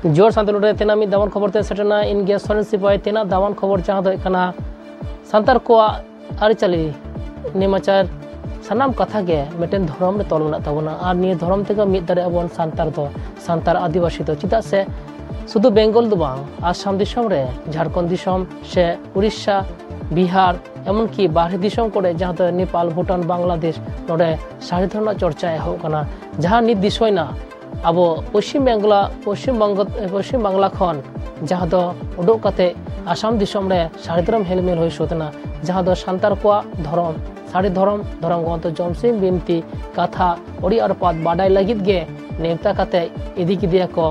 जोर सांतलुरे तेना मिद दामन खबर ते सेटना इन गे सोरेन सिपाही तेना दामन खबर जहां दो एकाना सांतार को आरिचाली नेमाचार सानाम कथा गे मिटेन धर्म रे तोल मेना ताबोना आर निये धर्म तेगा मिद दारे अबन सांतार आदिवासी दो चिदा से शुधु बेंगल दो बांग आसाम दिसम रे झारखंड दिसम से उड़ीसा बिहार एमन की बाहरी दिसम कोड़े जहां दो नेपाल भूटान बांग्लादेश नोडे सारी धरना चर्चा हो कना जहां नित दिसोयना अब पश्चिम बांग्ला खन जहां दो उडोक काते आसाम दिसम रे सारी धर्म हेलमेल होय सोतना जहां दो सांतार को धर्म साड़ी धर्म गंत जमसिम बिनती कथा ओडी और पद बाडाय लगित गे नेवता काते इदी किदिया को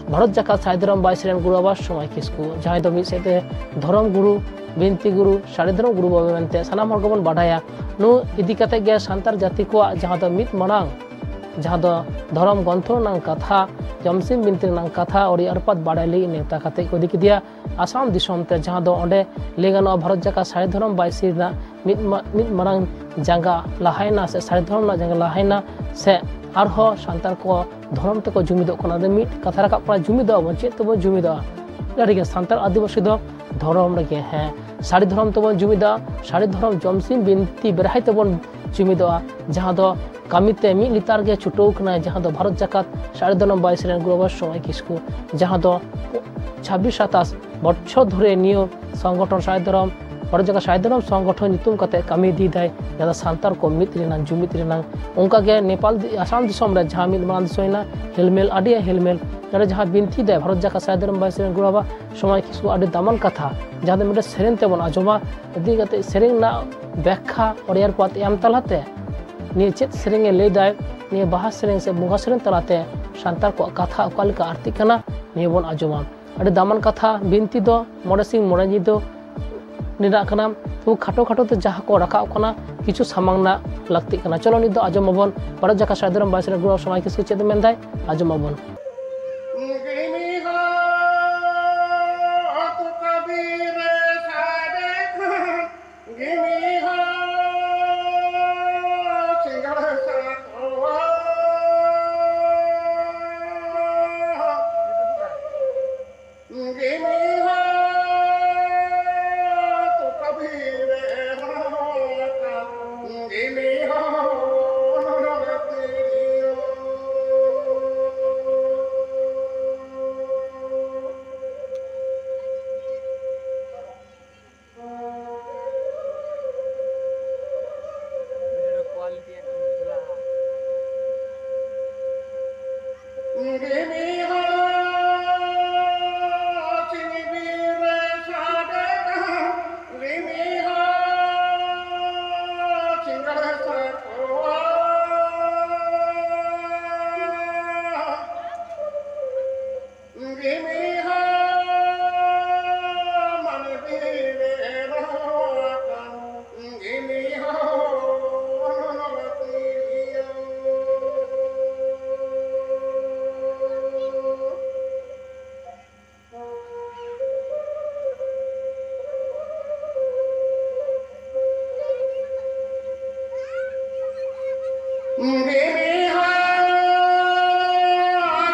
भारत जाकात साड़ी धर्म बाईस रेन गुरु आवास समय किसकु जहां दो मिसेते धर्म गुरु बिनती गुरु साड़ी धर्म गुरु बाबे मनते सनाम हर गबन बाडाया नु इदी काते गे सांतार जाति को जहां दो मित मनांग जहां दो धर्म ग्रंथ नांग कथा जमसिम बिनती नांग कथा ओडी और पद बाडाय लई नेवता काते को इदी किदिया आसाम दिसम ते जहां दो ओंडे लेगानो भारत जाकात साड़ी धर्म बाईस ना मित मारांग जांगा लाहायना से साड़ी धर्म ना जांगा लाहायना से आरहो सांतार को धर्म तक जुमिदो कना दे मिट कथा रखा पड़ा जुमिदो बन चेत तो जुमिदो लड़के सांतार आदिवासी दो धर्म रगे हैं साड़ी धर्म तो जुमिदा साड़ी धर्म जमसिम बिनती बेराय तबन जुमिदो जहां दो कामिते मिट लितार गे छुटो कना जहां दो भारत जाकात साड़ी धर्म बाईस रेन ग्रोवर समय किसकु जहां दो 26-27 बछर धरे नियो संगठन साड़ी धर्म भारत जाकात साड़ी धर्म संगठन नितुम कते कामी दी दाय जदा सांतार को मित रेनांग जुमित रेनांग उनका गे नेपाल आसाम दिसम रे जहां मित मान सोयना हेलमेल आडी हेलमेल नरे जहां बिनती दाय भारत जाकात साड़ी धर्म बाईस रेन ग्रोवा समय किसु आडी दामन कथा जहां मिटे सेरेन तेबन आजमा इदी कते सेरेन ना व्याख्या और यार पात एम तलाते नि चेत सेरेंगे ले दाय नि बाहा सेरेंग से बुगा सेरेन तलाते सांतार को कथा अकाल का आरती कना नि बन आजमा आडी दामन कथा बिनती दो मोड़े सिंह मोड़े जी दो निरा कना तो खाटो खाटो तो जहां को रखा कना किछु सामांगना लगती कना चलो नि दो आजम अबन भारत जाकात साड़ी धर्म बाईस रेन ग्रोवा समय किसु चेत मेनदाय आजम अबन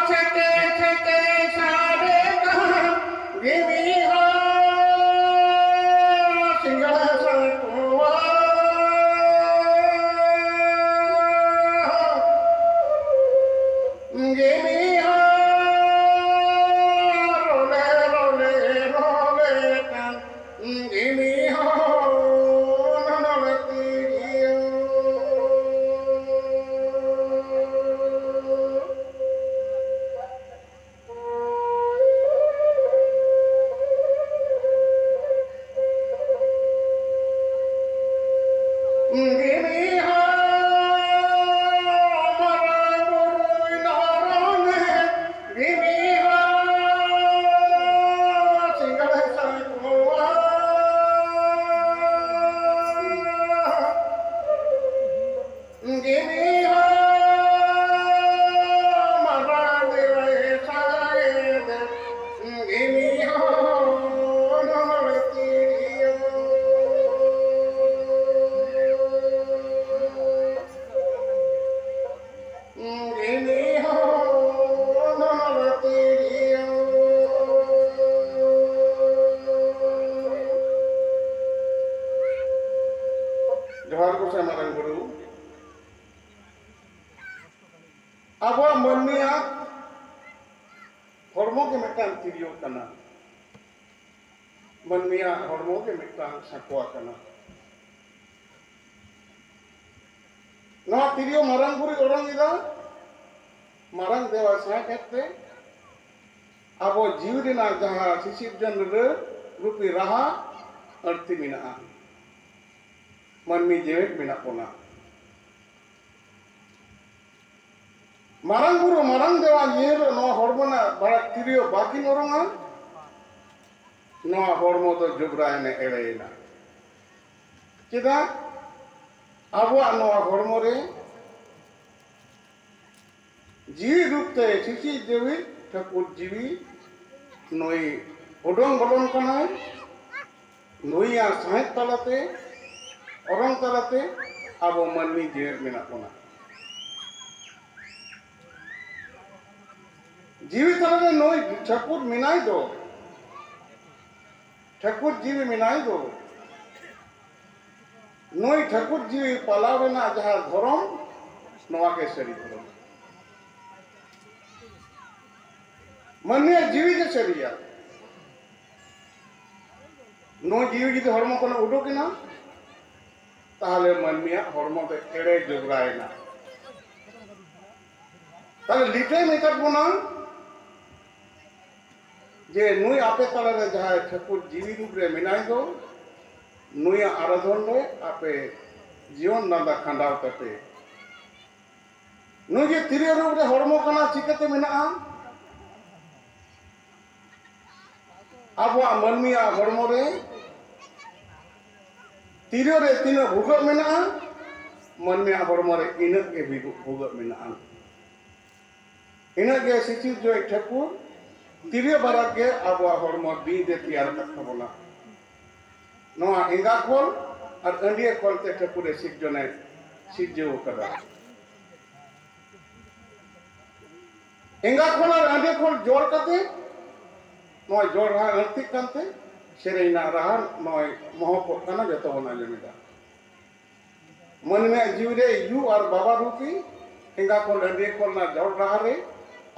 छके छके सारे हॉर्मो के मिट्टान तिरियो कना मनमिया हॉर्मो के मिट्टान सकवा कना ना तिरियो मरंग बुरी orang ida marang dewa saya kete abo jiw dina jaha sisip jan rupi raha arti minaa manmi jewet minak pona marang buru marang dewa nyero no hormona barak tirio bakin oronga no hormo to jubra ene ereina kita abo no hormo re जीवी रूप ते शिशि देवी ठाकुर जीवी नई उडंग बलन कनाय नईया साहित तालाते औरंग तालाते आबो मनमी जीव मेना कोना जीवी तालाते नई ठाकुर मिनाय दो ठाकुर जीवी मिनाय दो नई ठाकुर जीवी पालावेना जहा धरम नवा के सरी धरम मन्ने जीवी के सरिया नो जीवी जो हॉर्मोन को उडोकिना ताहले मन्मिया हॉर्मोन ते एड़े जोगरायना ताहले लिटे मेकट बोना जे नुई आपे ताले रे जहां ठाकुर जीवी रूप रे मिनाय दो नुई आराधन रे आपे जीवन नादा खंडाव तते नुई जे तिरे रूप रे हॉर्मोन कना चिकते मिना आबो मनमिया हॉर्मो रे तिरो रे तीन भूगो मेना मनमिया हॉर्मो रे इन के भूगो मेना इन के सिचि जो ठाकुर तिरो बारा के आबो हॉर्मो बी दे तैयार करता बोला नोआ इंगा खोल और अंडिया खोल ते ठाकुर सिक जने सिजो करा इंगा खोल और अंडिया खोल जोड़ करते नोय जोड़ रहा अर्ती कांते सेरेना रहा नोय मोहको कना जतो बना जमीदा मन में जीवरे यू और बाबा रूपी इंगा को लंडे को ना जोड़ रहा रे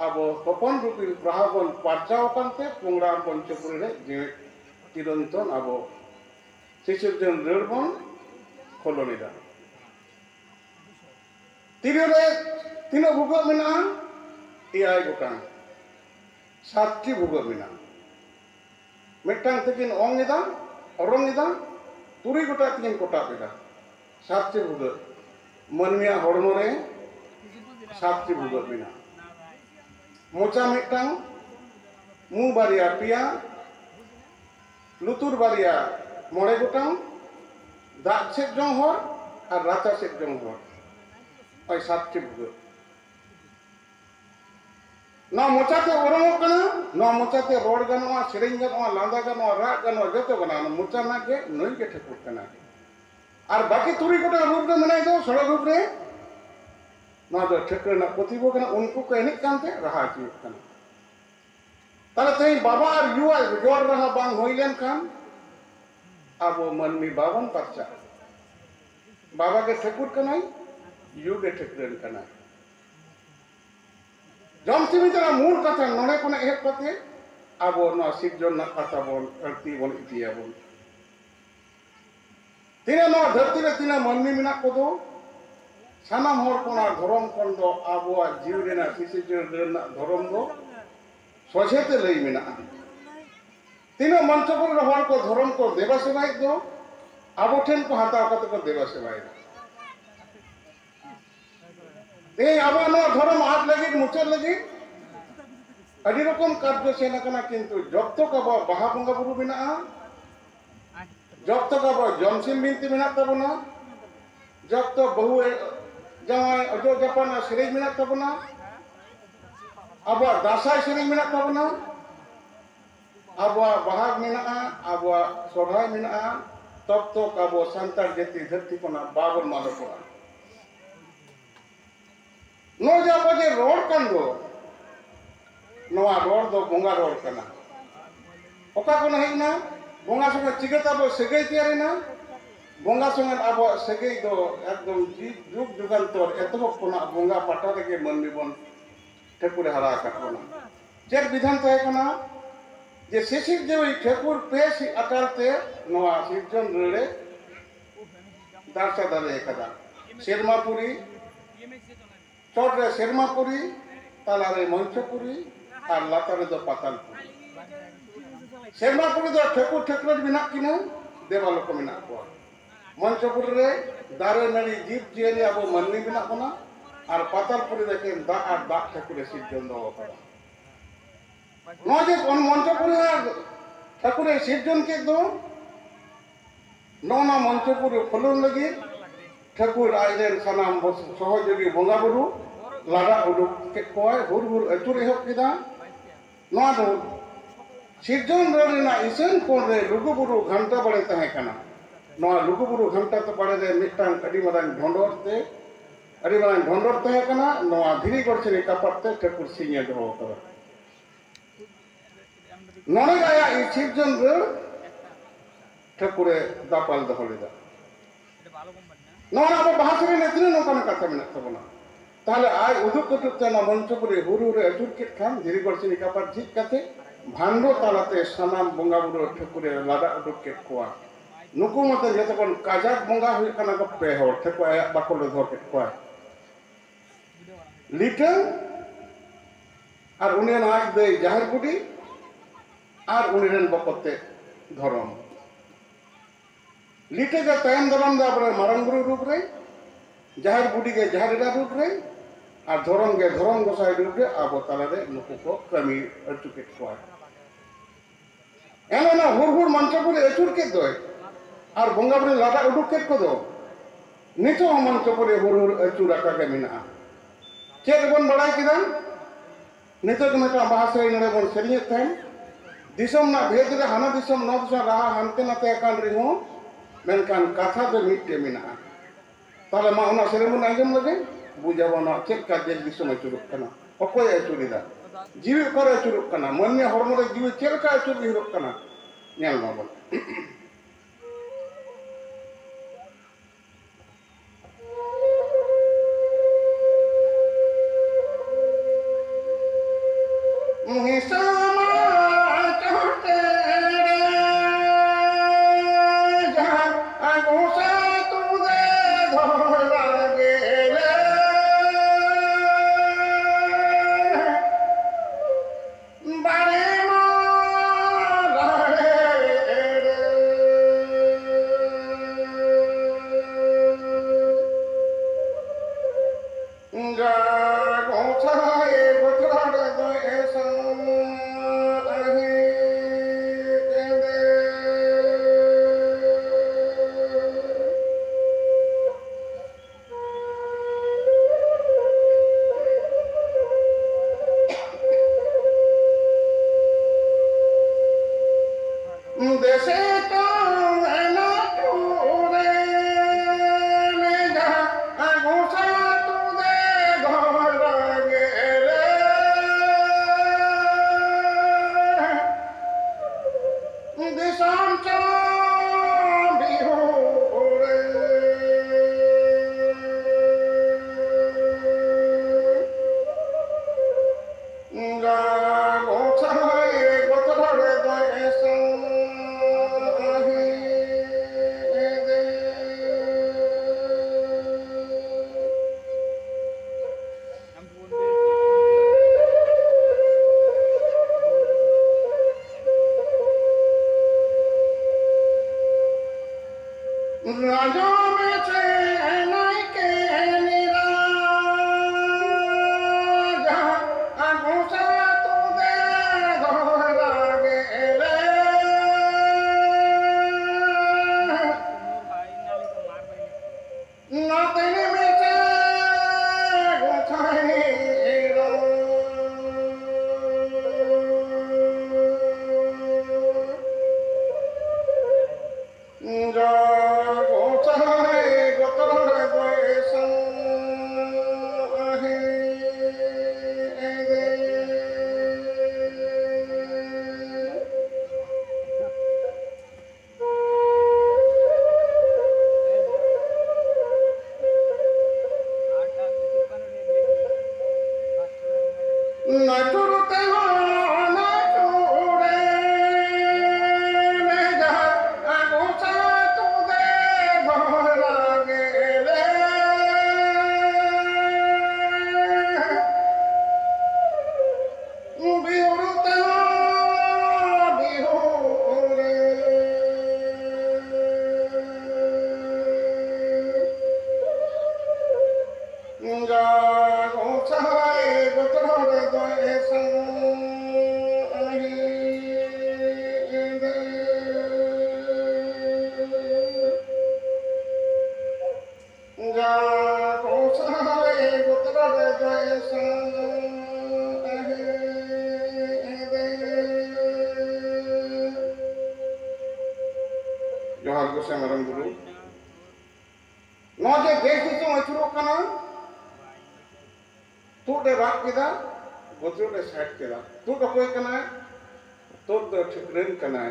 अब पपन रूपी रहा बन पाचाव कांते पुंगरा पंचपुरी रे जे तिरंतन अब शिशुजन रेडबन खोलोनिदा तिरे तीनो भूगो मेना एआई गोटां सातटी भूगो मेना मिट्टांग तकिन ओंगिदा औरंगिदा तुरी गोटा तकिन कोटा बेदा सातटी भूगो मनमिया हॉर्मो रे सातटी भूगो मेना मोचा मिट्टांग मु बारिया पिया लुतुर बारिया मोड़े गोटां दाग सेक जंग हर और राचा सेक जंग हर ओय सातटी भूगो ना मोचाते ओरंगो कना ना मोचाते रोड गनवा सेरेंग गनवा लांदा गनवा रा गनवा जतो गना मोचा ना के नई के ठकुर कना और बाकी तुरी गोटा रूप रे मनाई दो सड़क रूप रे ना दो ठकुर ना प्रतिबो कना उनको को एनिक कांते रहा की कना ताले तई बाबा और युवा जोर रहा बांग होइलेन खान आबो मनमी बावन परचा बाबा के ठकुर कनाई यू के ठकुर कना जमसिमी तना मूल कथा नोने कोने एक कथे आबो न सिजन ना कथा बोल अर्ती बोल इतिया बोल तिने न धरती रे तिना मनमी मिना कोदो सानाम हर कोना धरम कोंदो आबो जीव रेना सिसिजन रेना धरम दो सोचेते लई मिना तिनो मंचपुर हर को धरम को देवा सेवाई दो आबो ठेन को हाताव कते को देवा सेवाई आबो नो धर्म आज लगी मुचार लगी अड़ी रकम कार्य सेना कना किंतु जब तक आबो बाहा बंगा बुरु बिना जब तक आबो जमसिम बिनती बिना तबना जब तक बहु जमाय अजो जापान सेरेज बिना तबना आबो दासाय सेरेज बिना तबना आबो बाहा बिना आबो सोरहाय बिना तब तक आबो संतार जाति धरती कोना बाबर मालो को नो जाबो जे रोड कंदो नवा रोड दो बोंगा रोड कना ओका को नहीं ना बोंगा संगे चिगता बो सगई तैयारी ना बोंगा संगे आबो सगई दो एकदम जुग जुगांतर एतो कोना बोंगा पटा के मनमी बन ठकुर हरा का कोना चेर विधान तहकना जे शिशिर जेवी ठाकुर पेश अटालते नवा सिर्जन रेड़े दारसा दारे कदा शेरमापुरी चोटरे शेरमापुरी तालारे मंचपुरी और लातारे दो पातालपुरी शेरमापुरी दो ठाकुर ठाकुर बिना किना देवालोक बिना को मंचपुरी रे दारे नड़ी जीव जियली अब मन्नी बिना कोना और पातालपुरी देखे दा और दा ठाकुर सिर्जन दो कदा नोजे कोन मंचपुरी ठाकुर सिर्जन के दो नौना मंचपुरी फलुन लगी ठाकुर आइरेन सनाम सहयोगी बंगा बुरु लाडा उडुक के कोय हुर हुर अचुर एहब किदा नोआ दो सिर्जन रेना इसन कोन रे लुगु बुरु घंटा बड़े तहे कना नोआ लुगु बुरु घंटा तो बड़े रे मिटान अडी मरान ढोंडोर तहे कना नोआ धिरी गड़छनी कपड़ते ठाकुर सिंह दो करा नोने गाया इ सिर्जन रे ठाकुरे दापाल दहलिदा नोना अब भाषा में इतने नौकान कथा में तबना ताले आज उदुक उदुकते ना मंचपुरी हुरुरे अजुर के खान धीरे गड़छनी कपड़ ठीक कथे भांडो तालाते सनाम बंगा बुरु ठाकुरे लाडा उदुक के कोआ नुकु मते जते कोन काजाक बंगा हुई कना को पे हो ठाकुर आया बाकोल धर के कोआ लिटल और उन्हें नाच दे जाहिर गुडी और उन्हें बकते धरम लिटे का तयन दरम दा अपने मारंग गुरु रूप रे जाहिर बुडी के जाहिर रूप रे और धरम के धरम गोसाई रूप रे अब तालारे नुकु को कमी अचुके कोआ एना हुर हुर मंचपुरी अचुर के दोय और बंगापुरी लाडा उडुक के को दो नितो मंचपुरी हुर हुर अचुर आका के मिना चेक बन बड़ाई किदा नितो के मेटा भाषा इनरे बन सेरियत थेन दिसम ना भेद रे हाना दिसम न दिसम रहा हनते नते कान रे हो मेनकान कथा दो मिट्टे मिना ताले मा ओना सेरेमन आंजम लगे बुझाबना चेक का देश दिसम अचुरुक कना अकोय अचुरिदा जीवी करे अचुरुक कना मन्य हरमो रे जीवी चेक का अचुर हिरुक कना नेल माबल गोसाई मारंग बुरु नौजे देश दिसोम अचुरो कना तू दे राग केदा गोत्रो दे साइड केदा तू दकोय कना तो दो ठिकरेन कना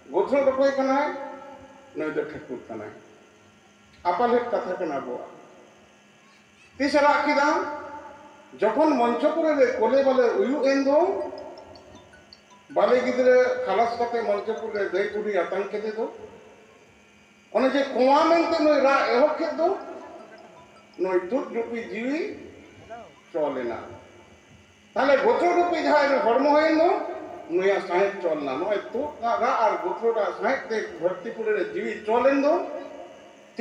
गोत्रो दकोय कना नय दो ठिकुर कना आपालेट कथा कना बो तीस राग केदा जखन मंचपुरे रे कोले बाले उयु एंदो बाले गिद्रे खालास कते मंचपुरे दई गुडी आतंक केदे दो ओने जे कोवा मेंते नय रा एहो के दो नय दुध रुपी जीवी चलेना ताले गोत्रो रुपी जहाय हरमो होयनो नया साहित चलना नय तो रा आर गोत्रोडा साहित ते धरतीपुरे रे जीवी चलेन दो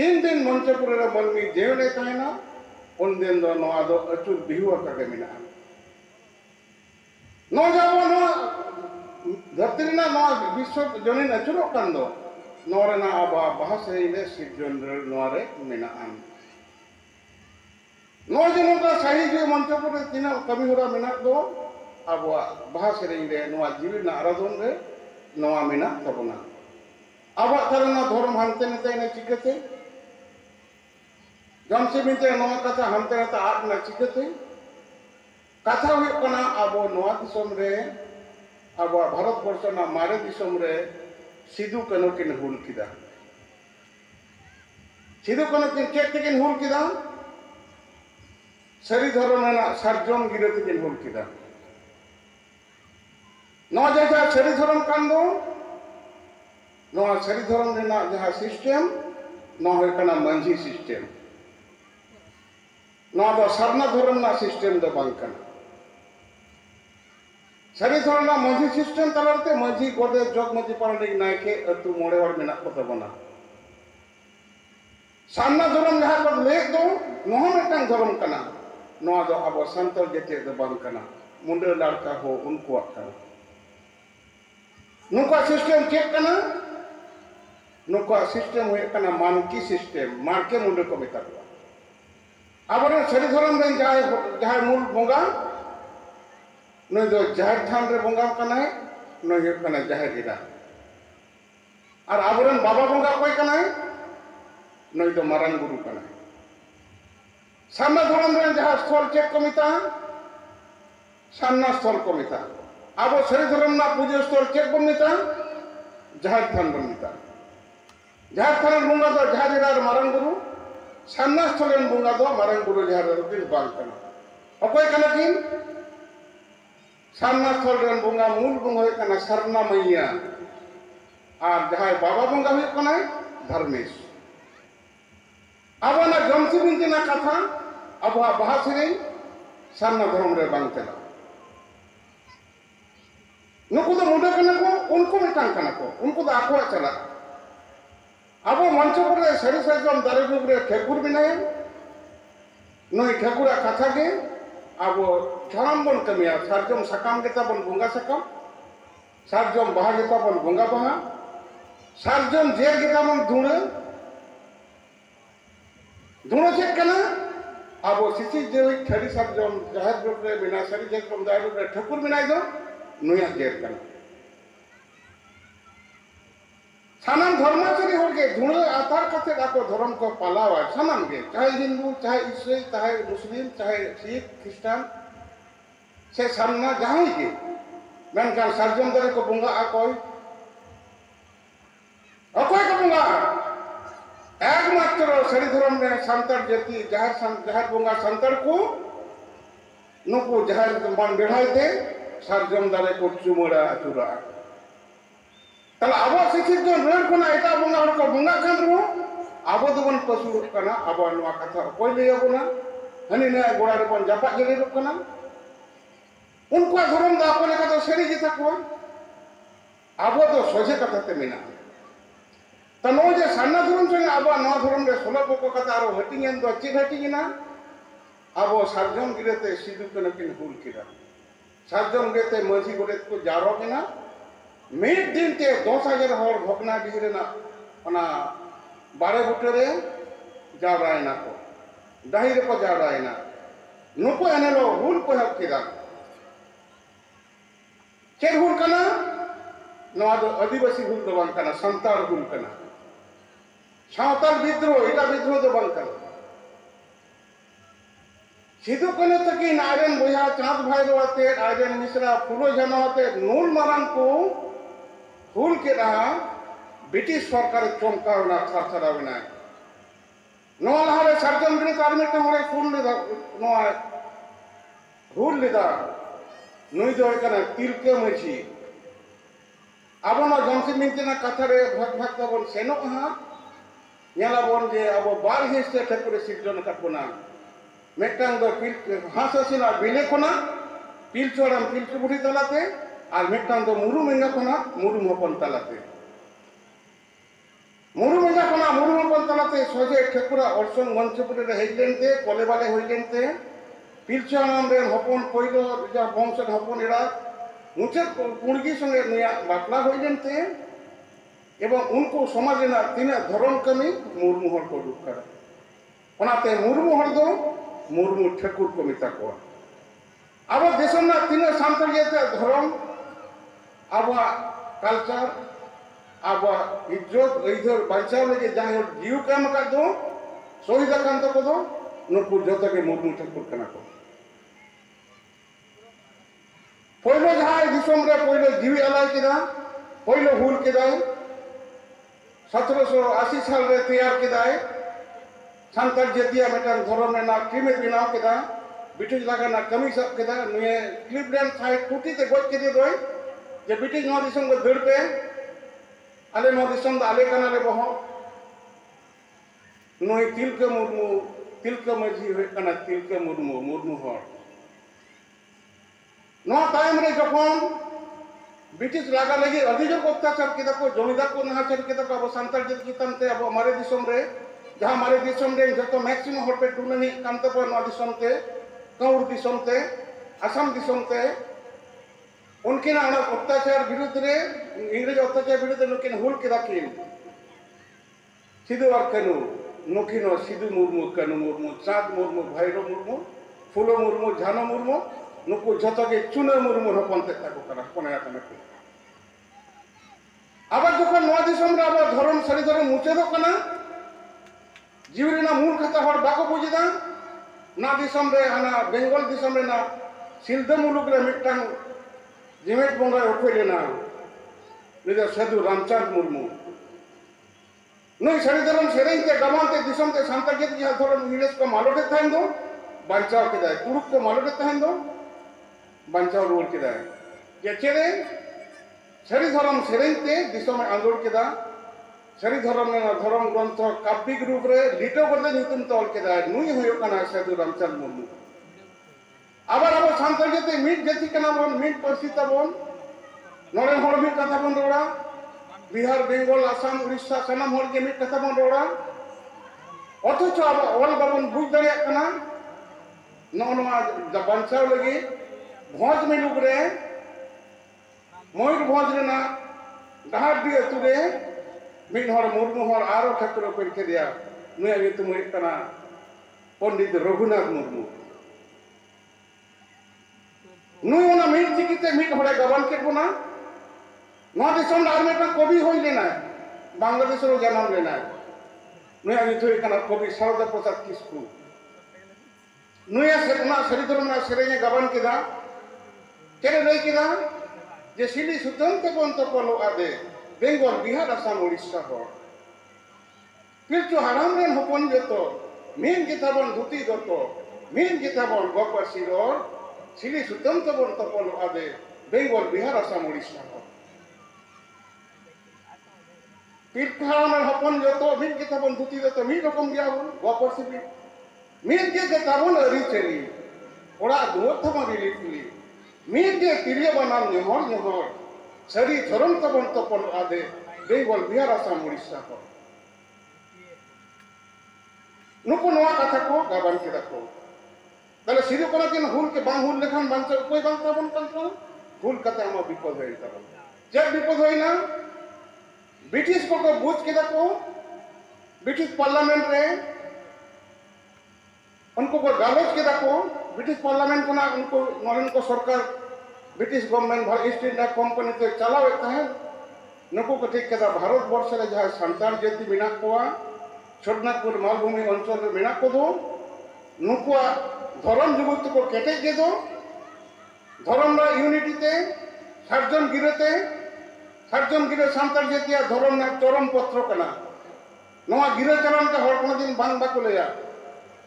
3 दिन मंचपुरे रे मनमी जेवले तायना उन दिन दो नवा दो अचुर बिहुआ काके मिना नो जाबो नो धरती ना नो विश्व जनिन अचुरो कान दो नोरेना आबा bahasa ile सिजन रे नोरे मिना आन नो जनो का सही जे मंचपुरे तिना कमी होरा मिना दो आबो bahasa रे नोवा जीवी ना आराधन रे नोवा मिना तबना आबा तरना धर्म हानते नते ने चिकते जमसे मिते नोवा कथा हानते नते आट ना चिकते कथा हुई कना आबो नोवा दिसम रे आबो भारत वर्ष ना मारे दिसम रे सिदु कनो किन हुल किदा सिदु कनो किन चेक किन हुल किदा सरी धर्म ना सार्जम गिरे किन हुल किदा नो जैसा सरी धर्म कान दो नो सरी धर्म रे ना जहा सिस्टम नो होय कना मंजी सिस्टम नो दो सरना धर्म ना सिस्टम दो बांग कना सरी धर्म ना मंजी सिस्टम तलरते मंजी गोदे जोग मंजी पारंडिक नायके अतु मोड़े वर मेना को तबना सामना धर्म जहा को ले दो नो मिटन धर्म कना नो दो अब संतल जेते दो बांग कना मुंडे लड़का हो उनको कना नुका सिस्टम चेक कना नुका सिस्टम होय कना मानकी सिस्टम मार्के मुंडे को मेता आबरे सरी धर्म रे जाय मूल बोंगा नय दो जाहिर थान रे बोंगा कनाय नय कना जाहिर इरा और आबरन बाबा बोंगा कोई कनाय नय दो मारांग गुरु कनाय सामना धर्म रे जहा स्थल चेक को मिता सामना स्थल को मिता आबो सरी धर्म ना पूजा स्थल चेक को मिता जाहिर थान बन मिता जाहिर थान बोंगा दो जाहिर इरा मारांग गुरु सामना स्थल बोंगा दो मारांग गुरु जाहिर रे बांग कना अकोय कना किन सामना स्थल रेन बोंगा मूल बोंगा होय कना सरना मैया और जहाय बाबा बोंगा होय कना धर्मेश आबो ना जमसी बिनती ना कथा अब bahasa रे सामना धर्म रे बांग चला नुकु दो मुंडे कना को उनको मिटान कना को उनको दो आको चला आबो मंचपुर रे सरी सजम दारे गुब रे ठेकुर बिनाय नय ठेकुरा कथा के आबो झाम बन कमिया सारजम सकाम गेता बन बोंगा सकाम सारजम बाहा गेता बन बोंगा बाहा सारजम जेर गेता बन धुणे धुणे चेक कना आबो सिसी जेवी ठरी सारजम जाहिर ग्रुप रे बिना सरी जेक कम दारू रे ठकुर बिनाय दो नुया जेर कना सानाम धर्माचरी होगे धुणे आधार कते दाको धर्म को पालावा सानाम गे चाहे हिंदू चाहे ईसाई चाहे मुस्लिम चाहे सिख ख्रिस्टान से सामना जहां के मेनकान सार्जम दरे को बुंगा अकोय को बुंगा एकमात्र सरी धर्म में संतर जाति जहार बुंगा संतर को नुको जहार बन बेढ़ाई दे सार्जम दरे को चुमड़ा अचुरा तला आबो शिक्षित जो रेड कोना एटा बुंगा हर को बुंगा खान रो आबो दोबन पशु कना आबो नवा कथा कोई ले आबो ना हनी ने गोड़ा रे बन जापा गेले रो कना उनको धर्म दा को लेका तो सरी जी तक आबो तो सोजे कथा ते मिना तनो जे सान्ना धर्म से आबो नवा धर्म रे सोला को कथा रो हटिंगन तो अच्छी हटिंगना आबो सार्जम गिरेते सिदु कन किन हुल किरा सार्जम गिरेते मजी गोडे को जारो किना मिड दिन ते 10,000 हर भगना बिगरे ना ओना बारे बुटे रे जाराय ना को दाहिर को जाराय ना नुको एनेलो हुल को हक किदा चेर हुल कना नवा दो आदिवासी हुल दो बांग कना संतार हुल कना सावताल विद्रोह एटा विद्रोह दो बांग कना सिदु कान्हू तकिन आयरन बोया चाँद भाईरो आते आयरन मिश्रा फुलो झानो आते नूल मारान को हुल के रहा ब्रिटिश सरकार चमकावना थारथारावना नोआ लहारे सार्जन बिनी कार्मिक हरे फुल लेदा नोआ हुल लेदा नुई दो कना तिलके मझी आबो नो जमसिन मिंतना कथा रे भाग भाग तबन सेनो हा नेलाबन जे आबो बार हिस्से ठकुरे सिरजन काटबोना मेटांग दो पिल हाससिना बिले कोना पिल चोराम पिल चुबुड़ी तलाते और मेटांग दो मुरु मेंगा कोना मुरु हपन तलाते मुरु मेंगा कोना मुरु हपन तलाते सोजे ठकुरा अर्सन मंचपुरे रे हेजलेनते कोले बाले होइलेनते पिल चोराम रे हपन पयलो जा वंश हपन एरा मुचे कुड़गी संगे निया बाटला होइलेनते एवं उनको समाज रेना तिना धर्म कमी मुर्मु हर को दुख करा ओनाते मुर्मु हर दो मुर्मु ठकुर को मिता को अब देशना तीन सांतरियते धर्म अब कल्चर अब इज्जत इधर बचाव लगे जहां जीव काम कर दो शहीद कांत को दो नुकु जत के मुर्मु ठकुर कना को पहले जहां दिसम रे पहले जीवी अलाय केदा पहले हुल केदा 1780 साल रे तैयार केदाय सांताल जतिया मेटान धर्म रेना क्रीमे बिनाव केदा ब्रिटिश लगाना कमी सब केदा नुए क्लिवलैंड साइड टूटी ते गोज केदे दोय जे ब्रिटिश नो दिसम को दड़ पे आले नो दिसम दा आले कना रे बहो नुए तिलके मुर्मू तिलके मझी होय कना तिलके मुर्मू मुर्मू हर नो टाइम रे जखन ब्रिटिश लागा लगी अधिजोर अत्याचार केदा को जमीदार को नाहाचार केदा को अब सांताल जति चितानते अब हमारे दिसम रे जहां हमारे दिसम रे जतो मैक्सिमम हर पे टूननी कांते पर नो दिसम ते कौर दिसम ते असम दिसम ते उनके ना अत्याचार विरुद्ध रे इंग्रेज अत्याचार विरुद्ध नुकिन हुल केदा किन सिदु और कनु नुकिनो सिदु मुर्मू कनु मुर्मू चाँद मुर्मू भैरो मुर्मू फुलो मुर्मू झानो मुर्मू नुकु जतो के चुने मुर्मू हपनते ताको करा कोना कना आबार जखन नवा दिसम रे आबार धर्म सारी धर्म मुचे दो कना जीवरीना मूल खाता हर बाको बुझिदा ना दिसम रे हाना बेंगल दिसम रे ना सिलदा मुलुक रे मिटांग जिमेट बंगा उठोले ना निदा साधु रामचंद्र मुर्मू नई सारी धर्म सेरें ते गमानते दिसम ते सांताल जति जहां धर्म इंग्लिश को मालोटे थाइन दो बांचाव केदा तुरुक को मालोटे थाइन दो बांचाव रोल केदा जे चेरे सारी धर्म सेरें ते दिसम आंदोलन केदा सारी धर्म ने धर्म ग्रंथ काव्यिक रूप रे लिटो करते नितुम तौल केदा नुई होयो कना साधु रामचंद्र मुर्मू आबार अब सांताल जति मिट जति कना बोन मिट परसिता बोन नोरे हर मिट कथा बोन रोड़ा बिहार बेंगल आसाम उड़ीसा सनाम हर के मिट कथा बोन रोड़ा अथच अब ऑल बाबन बुझ दरिया कना नोनवा बांचाव लगी भोज में लुग रे मयूर भोज रेना डहार दी अतु रे मिट हर मुर्मू हर आरो ठकुर को के दिया नुया गे तुम कना पंडित रघुनाथ मुर्मू नुई ओना मिट चिकिते मिट हरे गबन के कोना नो दिसम आर में कवि होई लेना बांग्लादेश रो जन्म लेना नुया गे तुई कना कवि शारदा प्रसाद किस्कू नुया सेना सरी धर्म ना सेरेने गबन केदा केरे लई केदा जे सिली सुतंत बंत पलो आदे बेंगल बिहार आसाम उड़ीसा हो पिलचु हाराम रेन हपन जतो मेन गेताबन धुती दतो मेन गेताबन गपासी रोर सिली सुतंत बंत पलो आदे बेंगल बिहार आसाम उड़ीसा हो पिलखान हपन जतो मेन गेताबन धुती दतो मी रकम गया हो गपासी भी मेन गेताबन अरी चली ओड़ा दुवर थमा रिलीफली मेन गे तिरिया बनाम नेहर सरी धर्म तबन तपन आदे बेंगल बिहार आसाम उड़ीसा को नुको नवा कथा को गाबन के रखो तले सिरु कोना किन हुल के बांग हुल लेखान बांचा कोई बांग तबन कंट्रोल हुल कथा हम विपद होई तबन जब विपद होई ना ब्रिटिश को बुझ के रखो ब्रिटिश पार्लियामेंट रे उनको को गालोच के रखो ब्रिटिश पार्लियामेंट को ना उनको नरेन को सरकार ब्रिटिश गवर्नमेंट भर ईस्ट इंडिया कंपनी तो चलावे है नुको को ठीक केदा भारत वर्ष रे जहां सांताल जति बिना कोआ छोटनागपुर मालभूमि अंचल मेना को दो नुकुआ धर्म जुगत को केटे के दो धर्म रा यूनिटी ते सार्जन गिरे सांतार जेतिया धर्म ना चरम पत्र कना नवा गिरे चरण के हर कोनो दिन बांग बाको लेया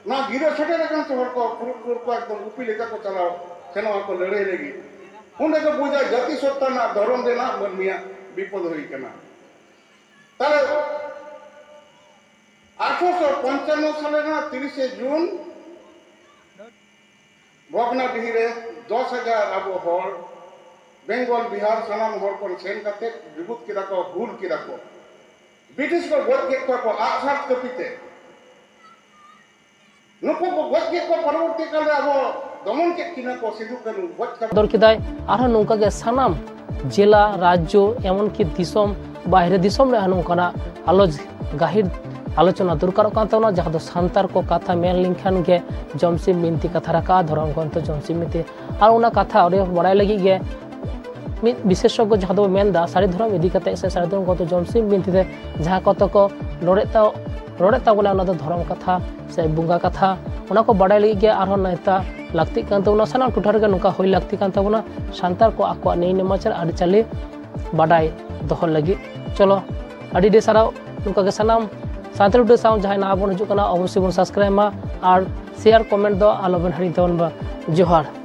ना गिरे छटे रकम से हर को पुरुपुर को एकदम उपी लेका को चलाओ सेनवा को लड़े लेगी उन्हें को बुझा जाति सत्ता ना धर्म देना बर्मिया विपद होई कना तारे 1895 साले ना 30 जून भोगनाडीही रे 10,000 अब हर बेंगल बिहार सानाम हर को सेन करते विभूत किरा को हुल किरा को ब्रिटिश को गज के को आसार कपिते नुको को गज के को परवर्ती काल अब दमन के किना को सिधु कनु गज का दर किदाय आरो नोंका गे सानाम जिला राज्य एमन की दिसम बाहरे दिसम रे नोंकाना गाहिर आलोचना दरकार कान तोना जहां दो सांतार को कथा मेन लिंखान गे जमसिम बिनती कथा रका धरम ग्रंथ जमसिम बिनती और उना कथा और बड़ाई लगी गे विशेषज्ञ जहां दो मेनदा सारी धर्म इदी कते से सारी धर्म ग्रंथ जमसिम बिनती ते जहां कत को रोड़ेता बोले उना दो धर्म कथा से बुंगा कथा उना को बड़ाई लगी गे आरो नैता लगती कान तोना सानाम टुठार गे नुका होई लगती कान तोना सांतार को आको नेई नेमाचर आदि चले बड़ाई दोहर लगी चलो आदि दे सारा नुका गे सानाम सानताली वीडियो साउंड जहां ना बन हजु कना अवश्य बन सब्सक्राइब मा और शेयर कमेंट दो आलोबन हरि तवन बा जोहार।